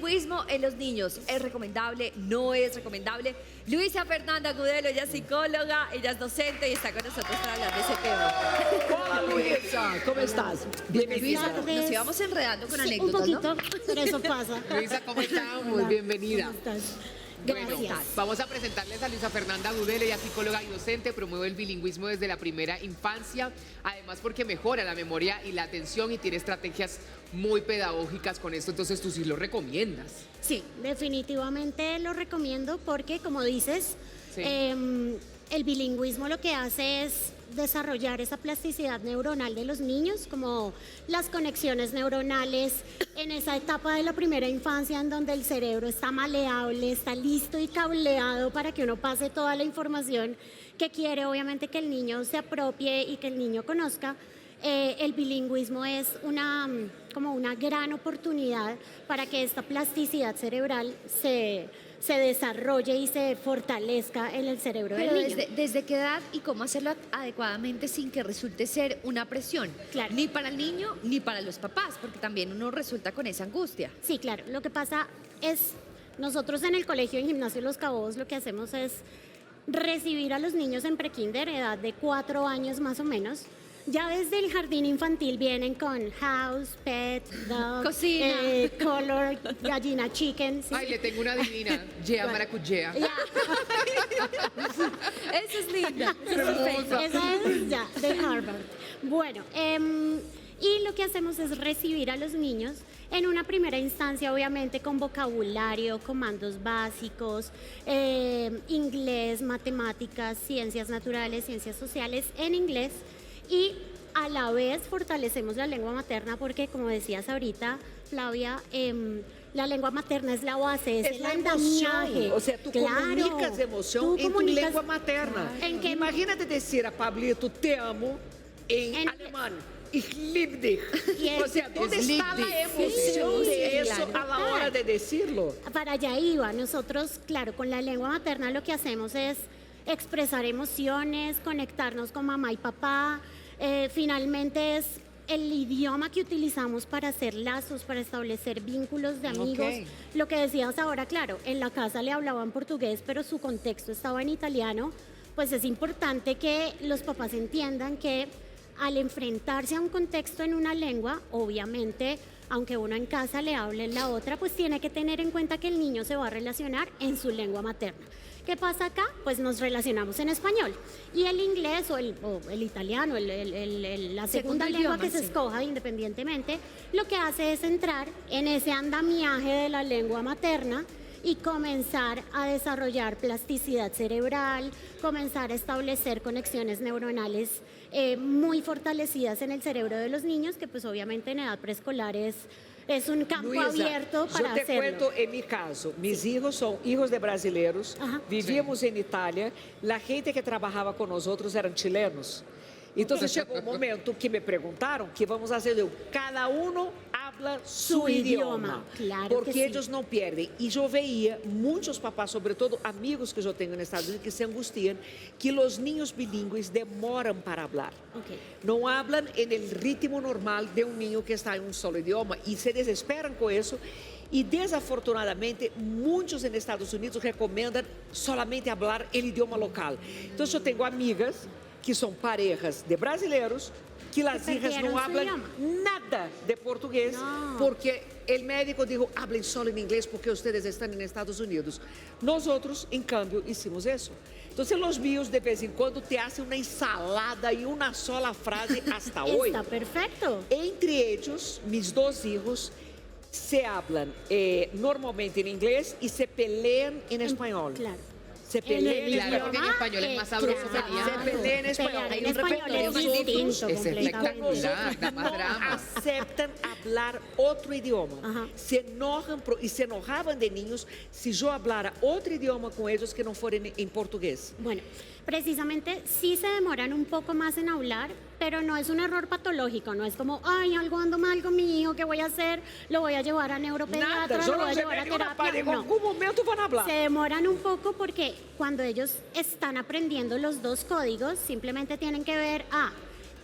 bilingüismo en los niños? ¿Es recomendable? ¿No es recomendable? Luisa Fernanda Gudelo, ella es psicóloga, ella es docente y está con nosotros para hablar de ese tema. Hola Luisa, ¿cómo estás? Bienvenida. Luisa, nos íbamos enredando con Sí, anécdotas, un poquito, pero eso pasa. Luisa, ¿cómo estamos? Hola, Bienvenida. ¿Cómo estás? Bueno, Gracias. vamos a presentarles a Luisa Fernanda Gudelo, ella es psicóloga y docente, promueve el bilingüismo desde la primera infancia, además porque mejora la memoria y la atención y tiene estrategias muy pedagógicas con esto, entonces tú sí lo recomiendas. Sí, definitivamente lo recomiendo porque, como dices, Sí. el bilingüismo lo que hace es desarrollar esa plasticidad neuronal de los niños, como las conexiones neuronales en esa etapa de la primera infancia en donde el cerebro está maleable, está listo y cableado para que uno pase toda la información que quiere, obviamente que el niño se apropie y que el niño conozca. El bilingüismo es como una gran oportunidad para que esta plasticidad cerebral se desarrolle y se fortalezca en el cerebro Pero del niño. ¿desde qué edad y cómo hacerlo adecuadamente sin que resulte ser una presión? Claro. Ni para el niño ni para los papás, porque también uno resulta con esa angustia. Sí, claro. Lo que pasa es, nosotros en el colegio en Gimnasio Los Cabos lo que hacemos es recibir a los niños en prekinder, edad de 4 años más o menos. Ya desde el jardín infantil vienen con house, pet, dog, Cocina. Color, gallina, chicken. ¿sí? Ay, le tengo una divina, Yea ¿Cuál? Maracuyea. Ya, Eso es linda. Eso es perfecto. esa es ya, de Harvard. Bueno, y lo que hacemos es recibir a los niños en una primera instancia, obviamente, con vocabulario, comandos básicos, inglés, matemáticas, ciencias naturales, ciencias sociales en inglés. Y a la vez fortalecemos la lengua materna porque, como decías ahorita, Flavia, la lengua materna es la base, es Es el la andamiaje. emoción, o sea, tú comunicas emoción tú en tu comunicas- lengua materna. ¿En qué? Imagínate decir a Pablito, te amo, en En- alemán. Ich liebe dich. Y O sea, ¿dónde es está lieb la dich. emoción Sí, de sí, eso claro. a la hora de decirlo? Para allá iba. Nosotros, claro, con la lengua materna lo que hacemos es expresar emociones, conectarnos con mamá y papá. Finalmente es el idioma que utilizamos para hacer lazos, para establecer vínculos de amigos. Ok. Lo que decías ahora, claro, en la casa le hablaban portugués, pero su contexto estaba en italiano. Pues es importante que los papás entiendan que al enfrentarse a un contexto en una lengua, obviamente, aunque uno en casa le hable en la otra, pues tiene que tener en cuenta que el niño se va a relacionar en su lengua materna. ¿Qué pasa acá? Pues nos relacionamos en español. Y el inglés o el italiano, la segunda Segundo lengua idioma, que se sí. escoja independientemente, lo que hace es entrar en ese andamiaje de la lengua materna y comenzar a desarrollar plasticidad cerebral, comenzar a establecer conexiones neuronales muy fortalecidas en el cerebro de los niños, que pues obviamente en edad preescolar es un campo Luisa, abierto para yo te hacerlo. cuento en mi caso, mis hijos son hijos de brasileños, Ajá. vivíamos en Italia, la gente que trabajaba con nosotros eran chilenos. Entonces llegó un momento que me preguntaron qué vamos a hacer. Cada uno habla su Su idioma, idioma, claro porque que sí. ellos não perdem. E eu veía muitos papás, sobretudo amigos que eu tenho nos Estados Unidos, que se angustiam que os niños bilingües demoram para falar. Ok. Não hablan en el ritmo normal de un niño que está en un solo idioma y se desesperan con eso. Y desafortunadamente, muchos en Estados Unidos recomiendan solamente hablar el idioma local. Entonces, yo tengo amigas que son parejas de brasileños que las hijas perdieron no su hablan idioma. nada de portugués No. porque el médico dijo, hablen solo en inglés porque ustedes están en Estados Unidos. Nosotros, en cambio, hicimos eso. Entonces, los míos de vez en cuando te hacen una ensalada y una sola frase hasta hoy. Está perfecto. Entre ellos, mis dos hijos se hablan normalmente en inglés y se pelean en español. Claro. Se En pelean el en Claro, porque en español es más sabroso claro. pelear. Se pelea en español. Pelear Hay en un español repertorio es nosotros. distinto Es completamente. espectacular, da más No drama. aceptan hablar otro idioma. Ajá. Se enojan y se enojaban de niños si yo hablara otro idioma con ellos que no fuera en portugués. Bueno, precisamente sí se demoran un poco más en hablar, pero no es un error patológico, no es como, ay, algo ando mal con mi hijo, ¿qué voy a hacer? Lo voy a llevar a neuropediatra, Nada, yo lo voy no a sé llevar a ni una terapia. en No. algún momento van a hablar. Se demoran un poco porque cuando ellos están aprendiendo los dos códigos, simplemente tienen que ver,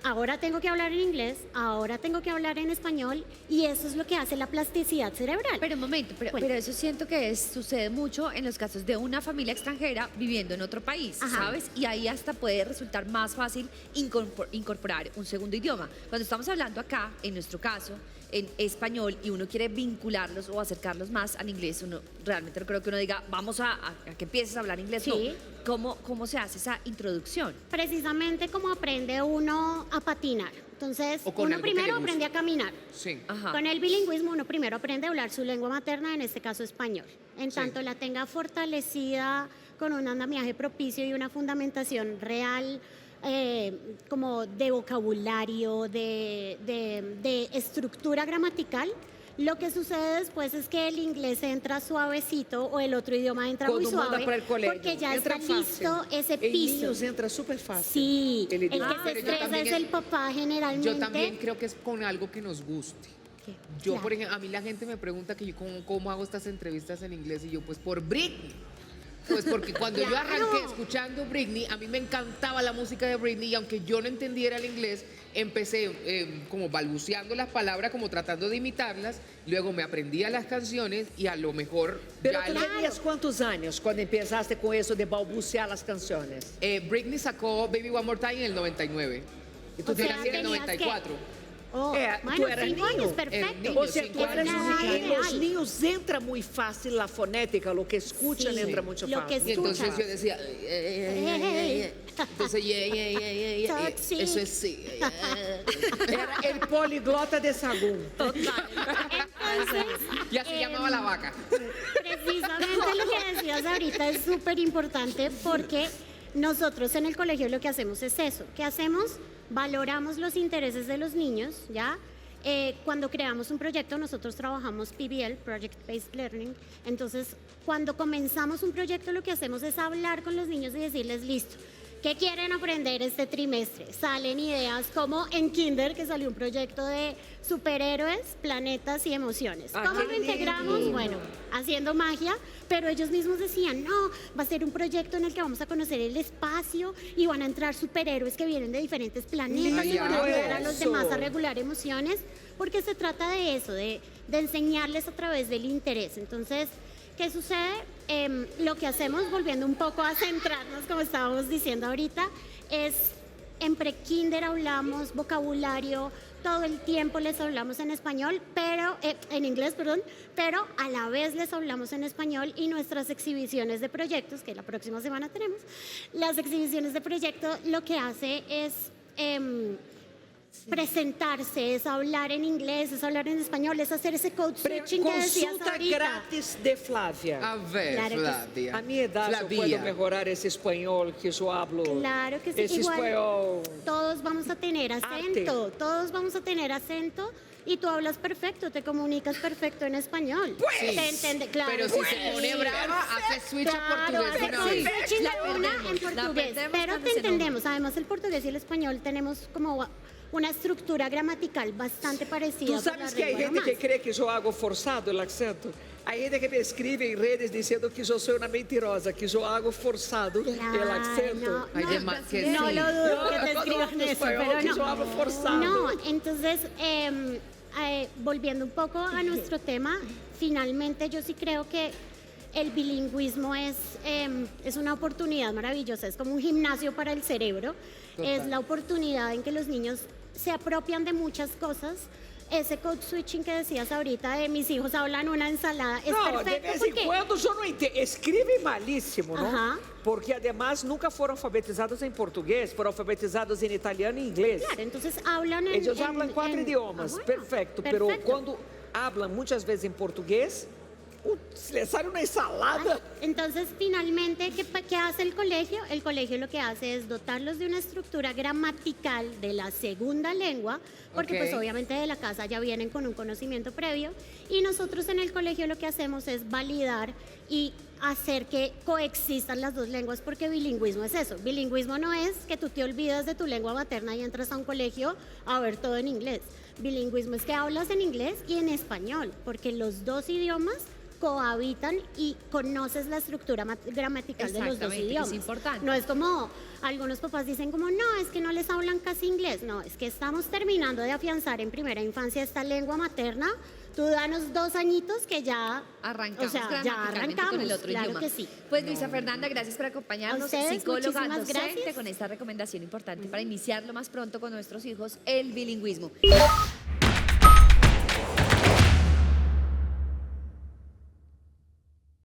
ahora tengo que hablar en inglés, ahora tengo que hablar en español, y eso es lo que hace la plasticidad cerebral. Pero un momento, pero eso siento que sucede mucho en los casos de una familia extranjera viviendo en otro país, Ajá. ¿sabes? Y ahí hasta puede resultar más fácil incorporar un segundo idioma. Cuando estamos hablando acá, en nuestro caso, en español, y uno quiere vincularlos o acercarlos más al inglés, uno realmente no creo que uno diga, vamos a que empieces a hablar inglés. Sí. No. ¿Cómo se hace esa introducción? Precisamente como aprende uno a patinar. Entonces, O con uno algo que le primero guste. aprende a caminar. Sí. Ajá. Con el bilingüismo uno primero aprende a hablar su lengua materna, en este caso español. En Sí. tanto la tenga fortalecida con un andamiaje propicio y una fundamentación real, como de vocabulario, de estructura gramatical, lo que sucede después es que el inglés entra suavecito o el otro idioma entra muy Quando manda suave para el colegio, porque ya entra está listo fácil. ese En piso. niños entra súper fácil. Sí, El el que idioma. se pero yo estresa también es el papá generalmente. Yo también creo que es con algo que nos guste. ¿Qué? Yo, Claro. por ejemplo, a mí la gente me pregunta que yo cómo hago estas entrevistas en inglés y yo, pues por Britney. Pues porque cuando yo Claro. arranqué escuchando Britney, a mí me encantaba la música de Britney y aunque yo no entendiera el inglés, empecé como balbuceando las palabras, como tratando de imitarlas, luego me aprendía las canciones y a lo mejor Pero ya tú tenías cuántos años cuando empezaste con eso de balbucear las canciones? Britney sacó Baby One More Time en el 99. Y tú Yo sea, nací en el tenías 94. Oh, tú bueno, eras 5 años, niño. perfecto. niño, O sea, cinco tú eres años. un niño, Real. los niños entra muy fácil la fonética, lo que escuchan Sí. entra mucho Lo que fácil. Y entonces escuchas. yo decía, entonces, Toxic. eso es sí. Era el poliglota de Sagún. Entonces, Y así llamaba la vaca. precisamente lo que decías ahorita es súper importante porque nosotros en el colegio lo que hacemos es eso. ¿Qué hacemos? Valoramos los intereses de los niños, ¿ya? Cuando creamos un proyecto, nosotros trabajamos PBL, Project Based Learning. Entonces, cuando comenzamos un proyecto, lo que hacemos es hablar con los niños y decirles, listo, ¿qué quieren aprender este trimestre? Salen ideas como en Kinder, que salió un proyecto de superhéroes, planetas y emociones. Ah, ¿Cómo qué lo integramos? lindo. Bueno, haciendo magia, pero ellos mismos decían, no, va a ser un proyecto en el que vamos a conocer el espacio y van a entrar superhéroes que vienen de diferentes planetas y van a ayudar a los Lindo demás a eso. regular emociones, porque se trata de eso, de enseñarles a través del interés. Entonces, ¿qué sucede? Lo que hacemos, volviendo un poco a centrarnos, como estábamos diciendo ahorita, es en pre-kinder hablamos vocabulario, todo el tiempo les hablamos en español, pero en inglés, perdón, pero a la vez les hablamos en español y nuestras exhibiciones de proyectos, que la próxima semana tenemos, las exhibiciones de proyecto lo que hace es presentarse, es hablar en inglés, es hablar en español, es hacer ese code switching que decías Consulta ahorita. gratis de Flávia. A ver, Claro que sí. Flavia. A mi edad yo Flavia. puedo mejorar ese español que yo hablo. Claro que sí, Ese igual español. todos vamos a tener acento, todos vamos a tener acento y tú hablas perfecto, te comunicas perfecto en español. Sí, Te entiende, claro. pero si se pone brava, hace switch a Claro, portugués de hace una vez. switching La de una perdemos, en la portugués, perdemos pero cuando te se enoja. entendemos. Además, el portugués y el español tenemos como una estructura gramatical bastante parecida. Tú por sabes la que hay lengua gente que romance. cree que yo hago forzado el acento. Hay gente que me escribe en redes diciendo que yo soy una mentirosa, que yo hago forzado el Claro, acento. Hay no, demás que no sí. lo dudo que te No, escriban no, eso, español, pero que no. yo hablo forzado. No, entonces, volviendo un poco a nuestro tema, finalmente yo sí creo que el bilingüismo es una oportunidad maravillosa, es como un gimnasio para el cerebro, Total. es la oportunidad en que los niños se apropian de muchas cosas. Ese code switching que decías ahorita de mis hijos hablan una ensalada es No, de perfecto vez en porque cuando yo no entiendo. Escribe malísimo, ¿no? Ajá. Porque además nunca fueron alfabetizados en portugués, fueron alfabetizados en italiano e inglés. claro, entonces hablan en Ellos hablan 4 idiomas, bueno, perfecto, pero cuando hablan muchas veces en portugués, les sale una ensalada. Entonces, finalmente, ¿qué hace el colegio? El colegio lo que hace es dotarlos de una estructura gramatical de la segunda lengua, porque Ok. pues obviamente de la casa ya vienen con un conocimiento previo, y nosotros en el colegio lo que hacemos es validar y hacer que coexistan las dos lenguas, porque bilingüismo es eso. Bilingüismo no es que tú te olvidas de tu lengua materna y entras a un colegio a ver todo en inglés. Bilingüismo es que hablas en inglés y en español, porque los dos idiomas cohabitan y conoces la estructura gramatical de los dos Exactamente, que es idiomas. importante. No es como algunos papás dicen como, no, es que no les hablan casi inglés. No, es que estamos terminando de afianzar en primera infancia esta lengua materna. Tú danos 2 añitos que ya Arrancamos o sea, ya gramaticalmente con el arrancamos, otro claro idioma. que sí. Pues Luisa Fernanda, gracias por acompañarnos. A ustedes, Psicóloga, muchísimas docente, gracias. con esta recomendación importante para iniciar lo más pronto con nuestros hijos, el bilingüismo.